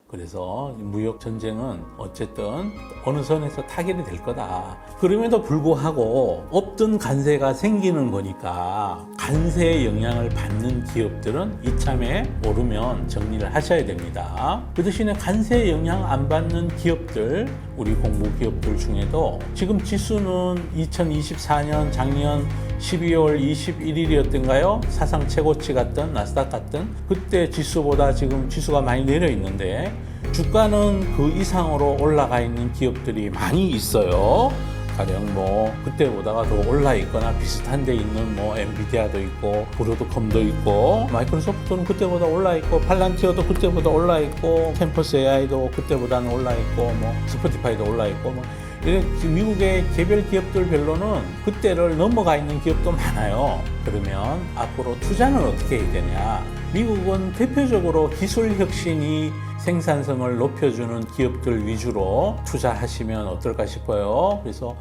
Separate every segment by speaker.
Speaker 1: 그래서 무역 전쟁은 어쨌든 어느 선에서 타결이 될 거다. 그럼에도 불구하고 없던 관세가 생기는 거니까 관세의 영향을 받는 기업들은 이참에 오르면 정리를 하셔야 됩니다. 그 대신에 관세 영향 안 받는 기업들, 우리 공부 기업들 중에도 지금 지수는 2024년 작년 12월 21일이었던가요? 사상 최고치 같던 나스닥 같던 그때 지수보다 지금 지수가 많이 내려 있는데 주가는 그 이상으로 올라가 있는 기업들이 많이 있어요. 가령 뭐 그때보다가 더 올라 있거나 비슷한 데 있는 뭐 엔비디아도 있고 브로드컴도 있고 마이크로소프트는 그때보다 올라 있고 팔란티어도 그때보다 올라 있고 캠퍼스 AI도 그때보다는 올라 있고 뭐 스포티파이도 올라 있고 뭐 이렇게 미국의 개별 기업들별로는 그때를 넘어가 있는 기업도 많아요. 그러면 앞으로 투자는 어떻게 해야 되냐? 미국은 대표적으로 기술 혁신이 생산성을 높여주는 기업들 위주로 투자하시면 어떨까 싶어요. 그래서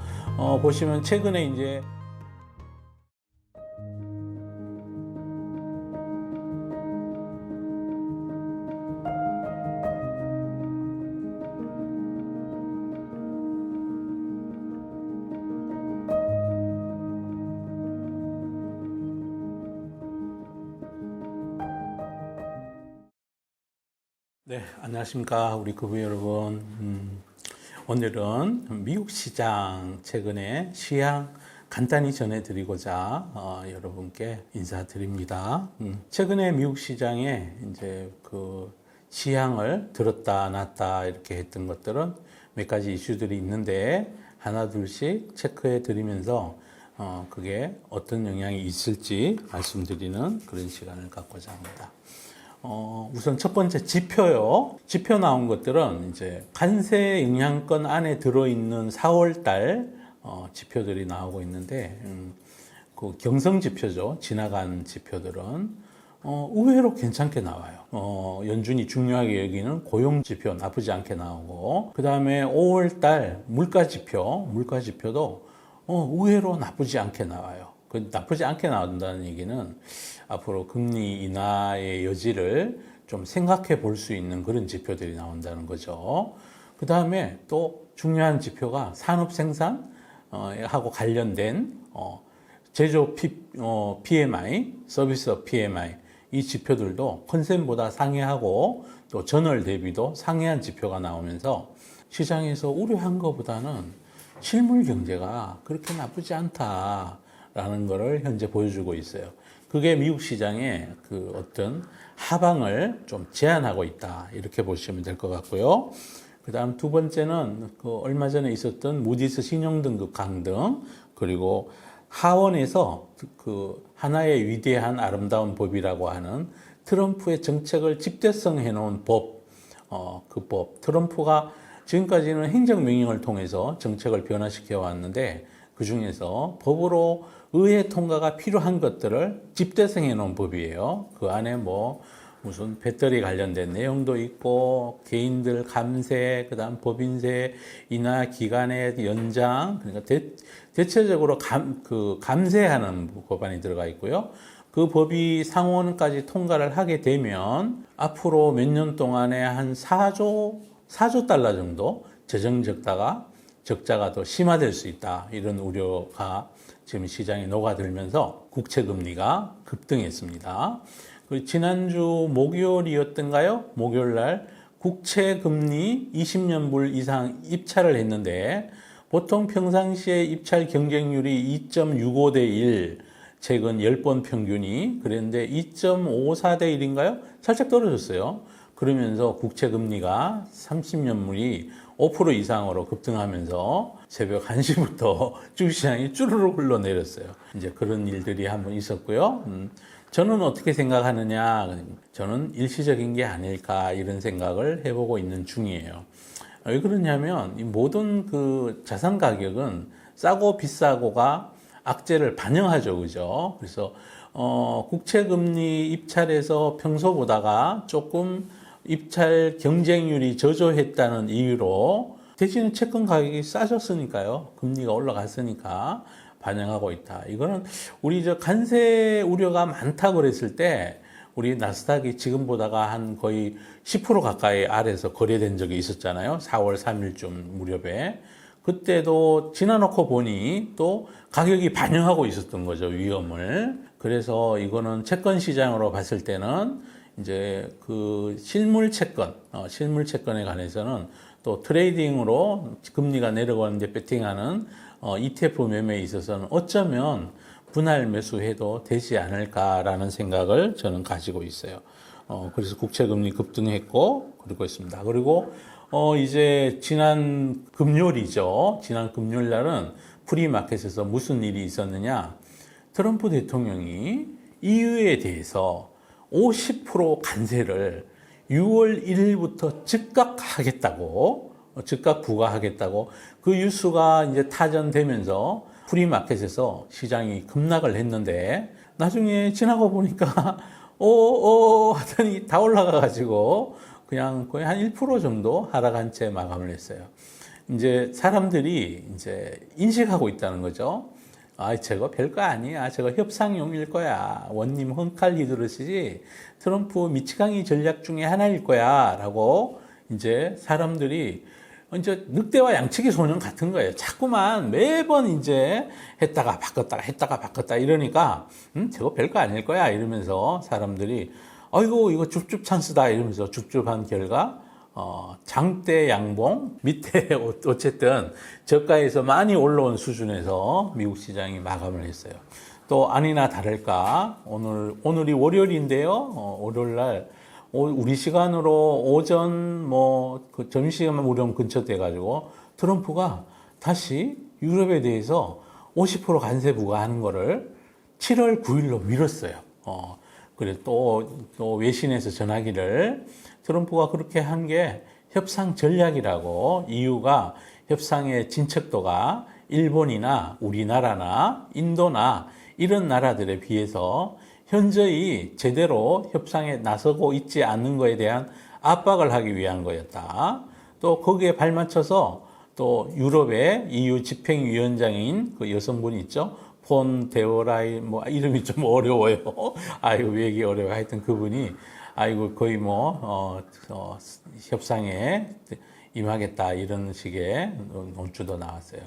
Speaker 1: 보시면 최근에 이제 네, 안녕하십니까 우리 구부 여러분. 오늘은 미국 시장 최근에 시향 간단히 전해드리고자 여러분께 인사드립니다. 최근에 미국 시장에 이제 그 시향을 들었다 놨다 이렇게 했던 것들은 몇 가지 이슈들이 있는데 하나 둘씩 체크해 드리면서 그게 어떤 영향이 있을지 말씀드리는 그런 시간을 갖고자 합니다. 우선 첫 번째 지표요. 지표 나온 것들은 이제 관세 영향권 안에 들어있는 4월달 지표들이 나오고 있는데, 그 경성 지표죠. 지나간 지표들은 의외로 괜찮게 나와요. 연준이 중요하게 여기는 고용 지표 나쁘지 않게 나오고, 그 다음에 5월달 물가 지표도 의외로 나쁘지 않게 나와요. 그 나쁘지 않게 나온다는 얘기는 앞으로 금리 인하의 여지를 좀 생각해 볼 수 있는 그런 지표들이 나온다는 거죠. 그 다음에 또 중요한 지표가 산업 생산 하고 관련된 제조 PMI, 서비스 PMI 이 지표들도 컨센보다 상회하고 또 전월 대비도 상회한 지표가 나오면서 시장에서 우려한 것보다는 실물 경제가 그렇게 나쁘지 않다라는 것을 현재 보여주고 있어요. 그게 미국 시장의 그 어떤 하방을 좀 제한하고 있다. 이렇게 보시면 될 것 같고요. 그 다음 두 번째는 그 얼마 전에 있었던 무디스 신용등급 강등, 그리고 하원에서 그 하나의 위대한 아름다운 법이라고 하는 트럼프의 정책을 집대성해 놓은 법, 그 법. 트럼프가 지금까지는 행정명령을 통해서 정책을 변화시켜 왔는데 그 중에서 법으로 의회 통과가 필요한 것들을 집대성해 놓은 법이에요. 그 안에 뭐 무슨 배터리 관련된 내용도 있고 개인들 감세, 그다음 법인세 인하 기간의 연장, 그러니까 대체적으로 감세하는 법안이 들어가 있고요. 그 법이 상원까지 통과를 하게 되면 앞으로 몇 년 동안에 한 4조 달러 정도 재정 적자가 더 심화될 수 있다. 이런 우려가 지금 시장에 녹아들면서 국채금리가 급등했습니다. 지난주 목요일이었던가요? 목요일 날 국채금리 20년물 이상 입찰을 했는데 보통 평상시에 입찰 경쟁률이 2.65대 1, 최근 10번 평균이 그랬는데 2.54대 1인가요? 살짝 떨어졌어요. 그러면서 국채금리가 30년물이 5% 이상으로 급등하면서 새벽 1시부터 주식시장이 쭈르륵 흘러내렸어요. 이제 그런 일들이 한번 있었고요. 저는 어떻게 생각하느냐. 저는 일시적인 게 아닐까 이런 생각을 해보고 있는 중이에요. 왜 그러냐면 이 모든 그 자산 가격은 싸고 비싸고가 악재를 반영하죠. 그죠? 그래서 국채금리 입찰에서 평소보다가 조금 입찰 경쟁률이 저조했다는 이유로 대신에 채권 가격이 싸졌으니까요. 금리가 올라갔으니까 반영하고 있다. 이거는 우리 관세 우려가 많다고 그랬을 때 우리 나스닥이 지금보다가 한 거의 10% 가까이 아래에서 거래된 적이 있었잖아요. 4월 3일쯤 무렵에. 그때도 지나놓고 보니 또 가격이 반영하고 있었던 거죠, 위험을. 그래서 이거는 채권 시장으로 봤을 때는 이제 그 실물 채권에 관해서는 또 트레이딩으로 금리가 내려가는데 베팅하는 ETF 매매에 있어서는 어쩌면 분할 매수해도 되지 않을까라는 생각을 저는 가지고 있어요. 그래서 국채금리 급등했고, 그러고 있습니다. 그리고 이제 지난 금요일이죠. 지난 금요일 날은 프리마켓에서 무슨 일이 있었느냐. 트럼프 대통령이 EU에 대해서 50% 관세를 6월 1일부터 즉각 부과하겠다고 그 뉴스가 이제 타전되면서 프리마켓에서 시장이 급락을 했는데 나중에 지나고 보니까 하더니 다 올라가가지고 그냥 거의 한 1% 정도 하락한 채 마감을 했어요. 이제 사람들이 이제 인식하고 있다는 거죠. 저거 별거 아니야. 저거 협상용일 거야. 원님 헝칼 히드로시지. 트럼프 미치광이 전략 중에 하나일 거야. 라고 이제 사람들이 이제 늑대와 양치기 소년 같은 거예요. 자꾸만 매번 이제 했다가 바꿨다 이러니까 저거 별거 아닐 거야. 이러면서 사람들이 아이고 이거 줍줍 찬스다 이러면서 줍줍한 결과 장대 양봉 밑에 어쨌든 저가에서 많이 올라온 수준에서 미국 시장이 마감을 했어요. 또 아니나 다를까 오늘이 월요일인데요. 월요일 날 우리 시간으로 오전 그 점심시간 무렵 근처 돼 가지고 트럼프가 다시 유럽에 대해서 50% 관세 부과하는 거를 7월 9일로 미뤘어요. 그래 또 외신에서 전하기를 트럼프가 그렇게 한 게 협상 전략이라고 EU가 협상의 진척도가 일본이나 우리나라나 인도나 이런 나라들에 비해서 현저히 제대로 협상에 나서고 있지 않는 것에 대한 압박을 하기 위한 거였다. 또 거기에 발맞춰서 또 유럽의 EU 집행위원장인 그 여성분이 있죠. 폰 데오라이 이름이 좀 어려워요. 왜 얘기 어려워. 하여튼 그분이 거의 협상에 임하겠다 이런 식의 논주도 나왔어요.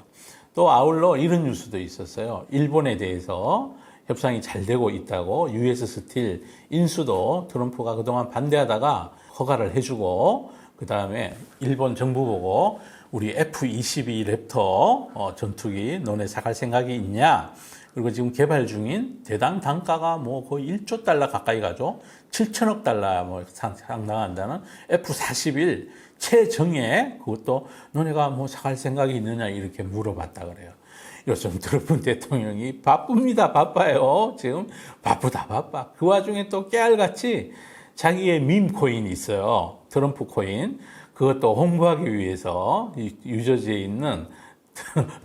Speaker 1: 또 아울러 이런 뉴스도 있었어요. 일본에 대해서 협상이 잘 되고 있다고 US 스틸 인수도 트럼프가 그동안 반대하다가 허가를 해주고 그 다음에 일본 정부 보고 우리 F-22 랩터 전투기 너네 사갈 생각이 있냐? 그리고 지금 개발 중인 대당 단가가 거의 1조 달러 가까이 가죠. 7천억 달러 상당한다는 F-41 최정예 그것도 너네가 사갈 생각이 있느냐 이렇게 물어봤다 그래요. 요즘 트럼프 대통령이 바빠요. 지금 바빠. 그 와중에 또 깨알같이 자기의 밈 코인이 있어요. 트럼프 코인. 그것도 홍보하기 위해서 뉴저지에 있는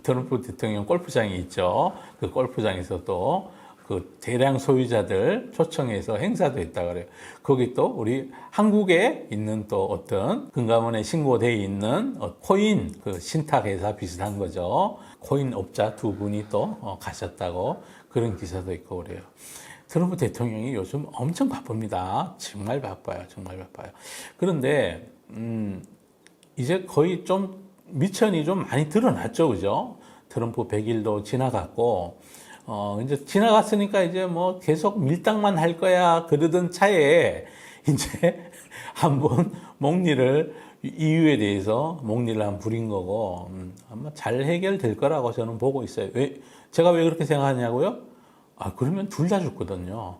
Speaker 1: 트럼프 대통령 골프장이 있죠. 그 골프장에서도 그 대량 소유자들 초청해서 행사도 했다 그래요. 거기 또 우리 한국에 있는 또 어떤 금감원에 신고되어 있는 코인 그 신탁회사 비슷한 거죠. 코인 업자 두 분이 또 가셨다고 그런 기사도 있고 그래요. 트럼프 대통령이 요즘 엄청 바쁩니다. 정말 바빠요. 그런데 이제 거의 좀 미천이 좀 많이 드러났죠, 그죠? 트럼프 100일도 지나갔고, 이제 지나갔으니까 이제 계속 밀당만 할 거야, 그러던 차에, 이제 한번 EU에 대해서 목리를 한번 부린 거고, 아마 잘 해결될 거라고 저는 보고 있어요. 제가 왜 그렇게 생각하냐고요? 그러면 둘 다 죽거든요.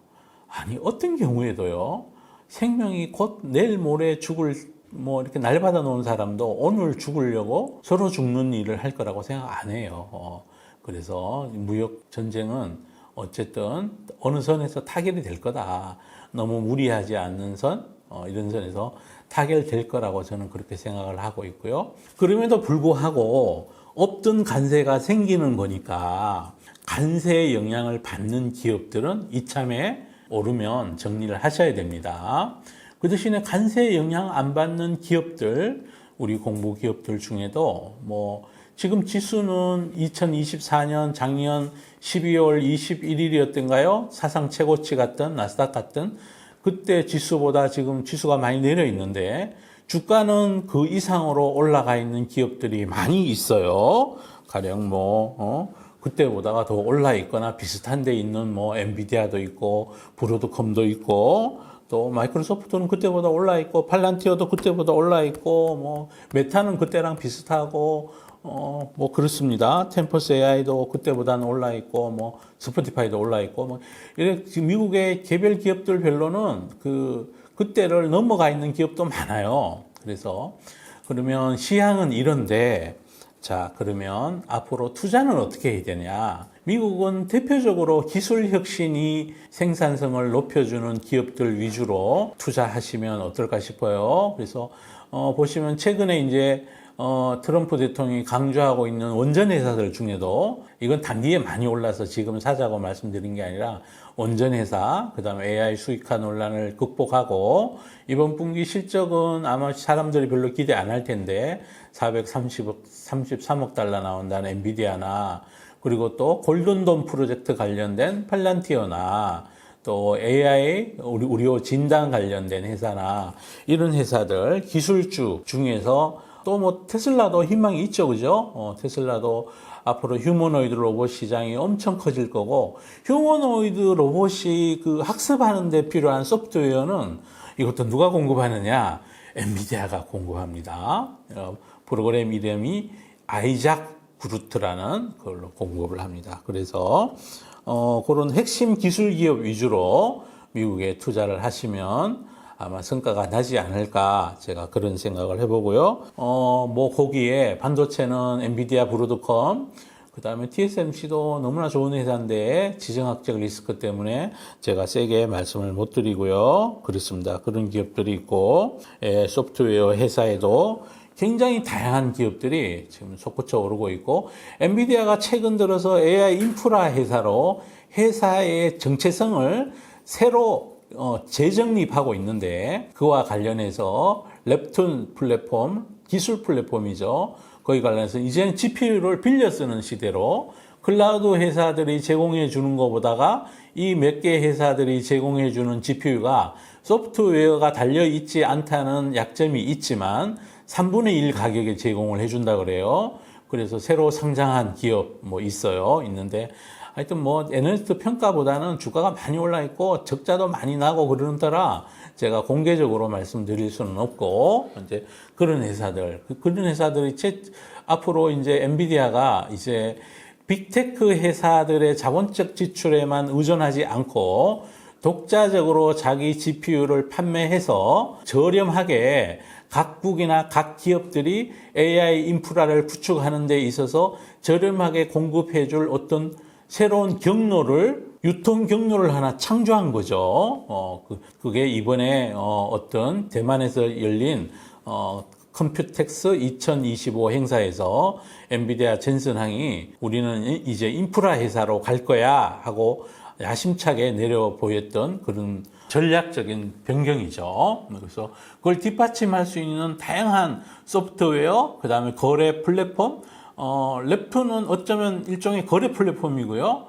Speaker 1: 어떤 경우에도요, 생명이 곧 내일 모레 죽을 이렇게 날 받아 놓은 사람도 오늘 죽으려고 서로 죽는 일을 할 거라고 생각 안 해요. 그래서 무역 전쟁은 어쨌든 어느 선에서 타결이 될 거다. 너무 무리하지 않는 선, 이런 선에서 타결될 거라고 저는 그렇게 생각을 하고 있고요. 그럼에도 불구하고 없던 관세가 생기는 거니까 관세의 영향을 받는 기업들은 이참에 오르면 정리를 하셔야 됩니다. 그 대신에 관세에 영향 안 받는 기업들, 우리 공부 기업들 중에도 지금 지수는 2024년 작년 12월 21일이었던가요? 사상 최고치 같던 나스닥 같은 그때 지수보다 지금 지수가 많이 내려 있는데 주가는 그 이상으로 올라가 있는 기업들이 많이 있어요. 가령 그때보다가 더 올라 있거나 비슷한 데 있는 엔비디아도 있고 브로드컴도 있고 또 마이크로소프트는 그때보다 올라 있고 팔란티어도 그때보다 올라 있고 메타는 그때랑 비슷하고 그렇습니다. 템퍼스 AI도 그때보다는 올라 있고 스포티파이도 올라 있고 이렇게 지금 미국의 개별 기업들 별로는 그때를 넘어가 있는 기업도 많아요. 그래서 그러면 시향은 이런데 자, 그러면 앞으로 투자는 어떻게 해야 되냐? 미국은 대표적으로 기술 혁신이 생산성을 높여주는 기업들 위주로 투자하시면 어떨까 싶어요. 그래서 보시면 최근에 이제 트럼프 대통령이 강조하고 있는 원전 회사들 중에도 이건 단기에 많이 올라서 지금 사자고 말씀드린 게 아니라 원전 회사, 그다음에 AI 수익화 논란을 극복하고 이번 분기 실적은 아마 사람들이 별로 기대 안 할 텐데 33억 달러 나온다는 엔비디아나 그리고 또 골든돔 프로젝트 관련된 팔란티어나 또 AI 우리 진단 관련된 회사나 이런 회사들 기술주 중에서 또 테슬라도 희망이 있죠, 그죠? 테슬라도 앞으로 휴머노이드 로봇 시장이 엄청 커질 거고 휴머노이드 로봇이 학습하는 데 필요한 소프트웨어는 이것도 누가 공급하느냐? 엔비디아가 공급합니다. 프로그램 이름이 아이작 그루트라는 걸로 공급을 합니다. 그래서 그런 핵심 기술 기업 위주로 미국에 투자를 하시면 아마 성과가 나지 않을까 제가 그런 생각을 해보고요. 거기에 반도체는 엔비디아, 브로드컴, 그 다음에 TSMC도 너무나 좋은 회사인데 지정학적 리스크 때문에 제가 세게 말씀을 못 드리고요. 그렇습니다. 그런 기업들이 있고 소프트웨어 회사에도 굉장히 다양한 기업들이 지금 솟구쳐 오르고 있고 엔비디아가 최근 들어서 AI 인프라 회사로 회사의 정체성을 새로 재정립하고 있는데 그와 관련해서 랩툰 플랫폼, 기술 플랫폼이죠. 거기 관련해서 이제는 GPU를 빌려 쓰는 시대로 클라우드 회사들이 제공해 주는 것보다가 이 몇 개 회사들이 제공해 주는 GPU가 소프트웨어가 달려 있지 않다는 약점이 있지만 3분의 1 가격에 제공을 해준다 그래요. 그래서 새로 상장한 기업 있는데 하여튼 애널리스트 평가보다는 주가가 많이 올라 있고 적자도 많이 나고 그러더라. 제가 공개적으로 말씀드릴 수는 없고 이제 그런 회사들이 앞으로 이제 엔비디아가 이제 빅테크 회사들의 자본적 지출에만 의존하지 않고 독자적으로 자기 GPU를 판매해서 저렴하게 각국이나 각 기업들이 AI 인프라를 구축하는 데 있어서 저렴하게 공급해 줄 어떤 새로운 유통 경로를 하나 창조한 거죠. 그게 이번에 어떤 대만에서 열린 컴퓨텍스 2025 행사에서 엔비디아 젠슨항이 우리는 이제 인프라 회사로 갈 거야 하고 야심차게 내려 보였던 그런 전략적인 변경이죠. 그래서 그걸 뒷받침할 수 있는 다양한 소프트웨어, 그 다음에 거래 플랫폼, 랩투는 어쩌면 일종의 거래 플랫폼이고요.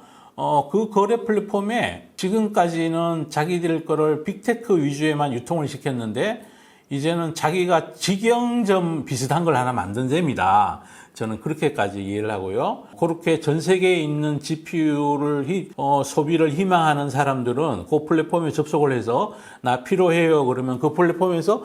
Speaker 1: 그 거래 플랫폼에 지금까지는 자기들 거를 빅테크 위주에만 유통을 시켰는데 이제는 자기가 직영점 비슷한 걸 하나 만든 셈이다. 저는 그렇게까지 이해를 하고요. 그렇게 전 세계에 있는 GPU를 소비를 희망하는 사람들은 그 플랫폼에 접속을 해서 나 필요해요. 그러면 그 플랫폼에서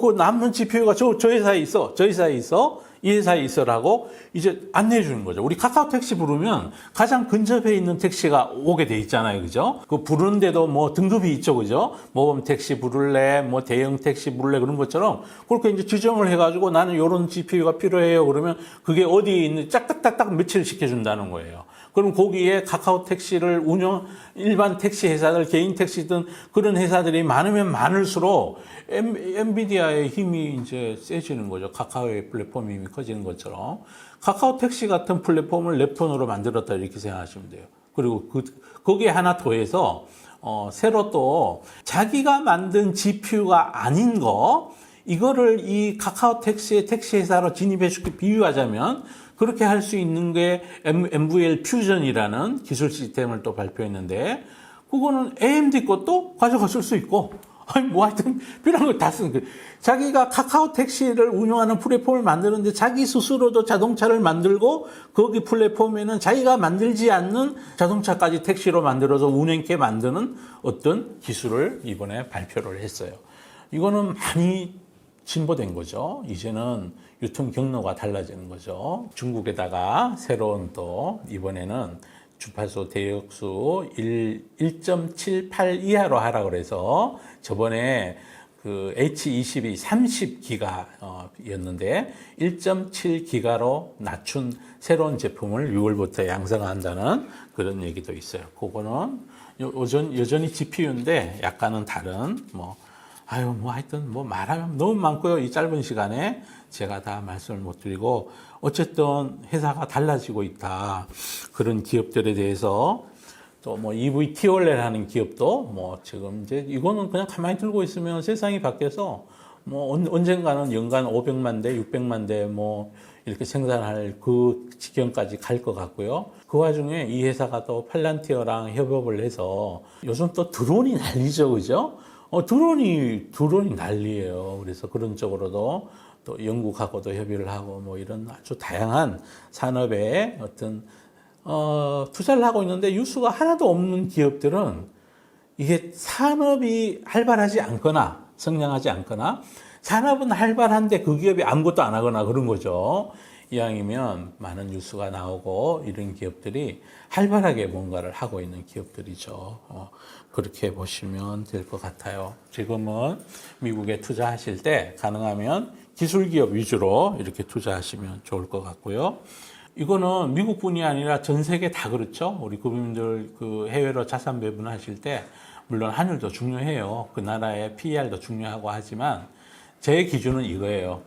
Speaker 1: 그 남는 GPU가 저 회사에 있어. 저 회사에 있어. 이 회사에 있어라고 이제 안내해 주는 거죠. 우리 카카오 택시 부르면 가장 근접해 있는 택시가 오게 돼 있잖아요. 그죠? 그 부르는데도 등급이 있죠. 그죠? 모범 택시 부를래, 대형 택시 부를래 그런 것처럼 그렇게 이제 지정을 해가지고 나는 요런 GPU가 필요해요. 그러면 그게 어디에 있는지 짝딱딱딱 매치를 시켜준다는 거예요. 그럼 거기에 카카오 택시를 일반 택시 회사들, 개인 택시든 그런 회사들이 많으면 많을수록 엔비디아의 힘이 이제 세지는 거죠. 카카오의 플랫폼 힘이 커지는 것처럼. 카카오 택시 같은 플랫폼을 랩톤으로 만들었다 이렇게 생각하시면 돼요. 그리고 거기에 하나 더해서, 새로 또 자기가 만든 GPU가 아닌 이거를 이 카카오 택시의 택시 회사로 진입해 줄게 비유하자면 그렇게 할 수 있는 게 MVL 퓨전이라는 기술 시스템을 또 발표했는데 그거는 AMD 것도 가져가 쓸 수 있고, 아니, 뭐 하여튼 필요한 걸 다 쓰는 거예요. 자기가 카카오 택시를 운영하는 플랫폼을 만드는데 자기 스스로도 자동차를 만들고 거기 플랫폼에는 자기가 만들지 않는 자동차까지 택시로 만들어서 운행케 만드는 어떤 기술을 이번에 발표를 했어요. 이거는 많이 진보된 거죠. 이제는 유통 경로가 달라지는 거죠. 중국에다가 새로운 또 이번에는 주파수 대역수 1.78 이하로 하라고 그래서 저번에 그 H22 30기가였는데 1.7기가로 낮춘 새로운 제품을 6월부터 양성한다는 그런 얘기도 있어요. 그거는 여전히 GPU인데 약간은 다른 하여튼 말하면 너무 많고요. 이 짧은 시간에 제가 다 말씀을 못 드리고 어쨌든 회사가 달라지고 있다. 그런 기업들에 대해서 또 EVT올레라는 기업도 지금 이제 이거는 그냥 가만히 들고 있으면 세상이 바뀌어서 언젠가는 연간 500만 대, 600만 대 이렇게 생산할 그 지경까지 갈 것 같고요. 그 와중에 이 회사가 또 팔란티어랑 협업을 해서 요즘 또 드론이 난리죠, 그죠? 드론이 난리예요. 그래서 그런 쪽으로도 또 영국하고도 협의를 하고 이런 아주 다양한 산업에 어떤 투자를 하고 있는데 유수가 하나도 없는 기업들은 이게 산업이 활발하지 않거나 성장하지 않거나 산업은 활발한데 그 기업이 아무것도 안 하거나 그런 거죠. 이왕이면 많은 뉴스가 나오고 이런 기업들이 활발하게 뭔가를 하고 있는 기업들이죠. 그렇게 보시면 될 것 같아요. 지금은 미국에 투자하실 때 가능하면 기술 기업 위주로 이렇게 투자하시면 좋을 것 같고요. 이거는 미국뿐이 아니라 전 세계 다 그렇죠. 우리 국민들 그 해외로 자산 배분하실 때 물론 환율도 중요해요. 그 나라의 PER도 중요하고 하지만 제 기준은 이거예요.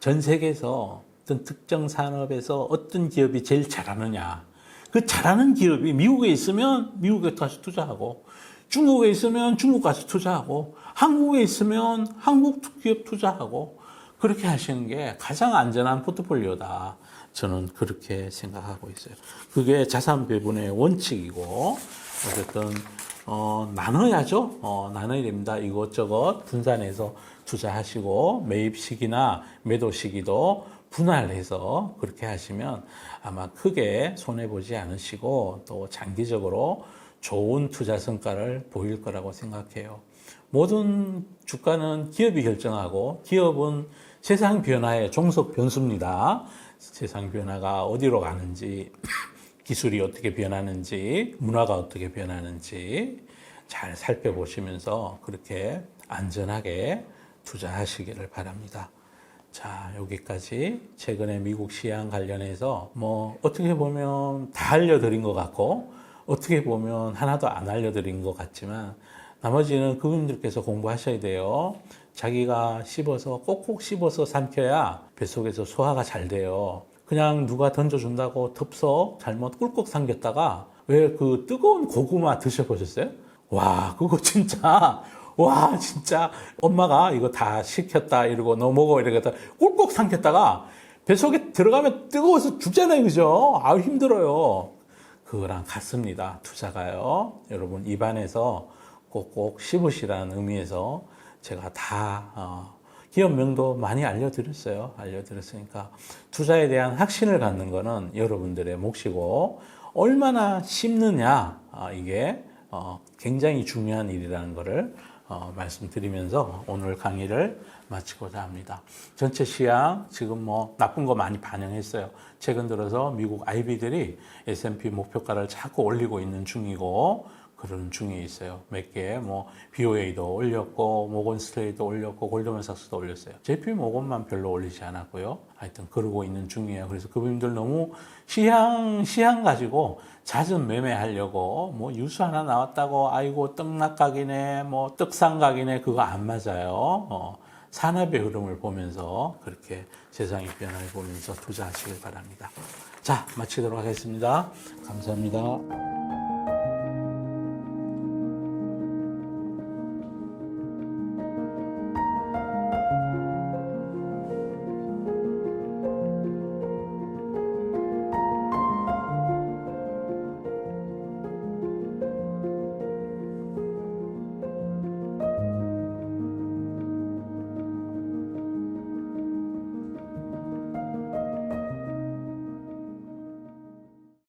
Speaker 1: 전 세계에서 어떤 특정 산업에서 어떤 기업이 제일 잘하느냐. 그 잘하는 기업이 미국에 있으면 미국에 가서 투자하고 중국에 있으면 중국 가서 투자하고 한국에 있으면 한국 기업 투자하고 그렇게 하시는 게 가장 안전한 포트폴리오다. 저는 그렇게 생각하고 있어요. 그게 자산 배분의 원칙이고 어쨌든 나눠야죠. 나눠야 됩니다. 이것저것 분산해서 투자하시고 매입 시기나 매도 시기도 분할해서 그렇게 하시면 아마 크게 손해보지 않으시고 또 장기적으로 좋은 투자 성과를 보일 거라고 생각해요. 모든 주가는 기업이 결정하고 기업은 세상 변화의 종속 변수입니다. 세상 변화가 어디로 가는지, 기술이 어떻게 변하는지, 문화가 어떻게 변하는지 잘 살펴보시면서 그렇게 안전하게 투자하시기를 바랍니다. 자, 여기까지 최근에 미국 시황 관련해서 어떻게 보면 다 알려드린 것 같고 어떻게 보면 하나도 안 알려드린 것 같지만 나머지는 그분들께서 공부하셔야 돼요. 자기가 씹어서 꼭꼭 씹어서 삼켜야 뱃속에서 소화가 잘 돼요. 그냥 누가 던져준다고 덥석 잘못 꿀꺽 삼켰다가 왜 그 뜨거운 고구마 드셔보셨어요? 와, 그거 진짜 엄마가 이거 다 시켰다 이러고 너 먹어 이러겠다 꿀꺽 삼켰다가 뱃속에 들어가면 뜨거워서 죽잖아요, 그죠? 아우 힘들어요. 그거랑 같습니다. 투자가요. 여러분 입안에서 꼭꼭 씹으시라는 의미에서 제가 다 기업명도 많이 알려드렸으니까 투자에 대한 확신을 갖는 거는 여러분들의 몫이고 얼마나 씹느냐 이게 굉장히 중요한 일이라는 것을 말씀드리면서 오늘 강의를 마치고자 합니다. 전체 시황 지금 나쁜 거 많이 반영했어요. 최근 들어서 미국 IB들이 S&P 목표가를 자꾸 올리고 있는 중이고 그런 중에 있어요. 몇 개, BOA도 올렸고, 모건 스테이도 올렸고, 골드만삭스도 올렸어요. JP 모건만 별로 올리지 않았고요. 하여튼 그러고 있는 중이에요. 그래서 그분들 너무 시향 가지고 잦은 매매하려고 뉴스 하나 나왔다고 아이고 떡락각이네, 떡상각이네 그거 안 맞아요. 산업의 흐름을 보면서 그렇게 세상의 변화를 보면서 투자하시길 바랍니다. 자, 마치도록 하겠습니다. 감사합니다.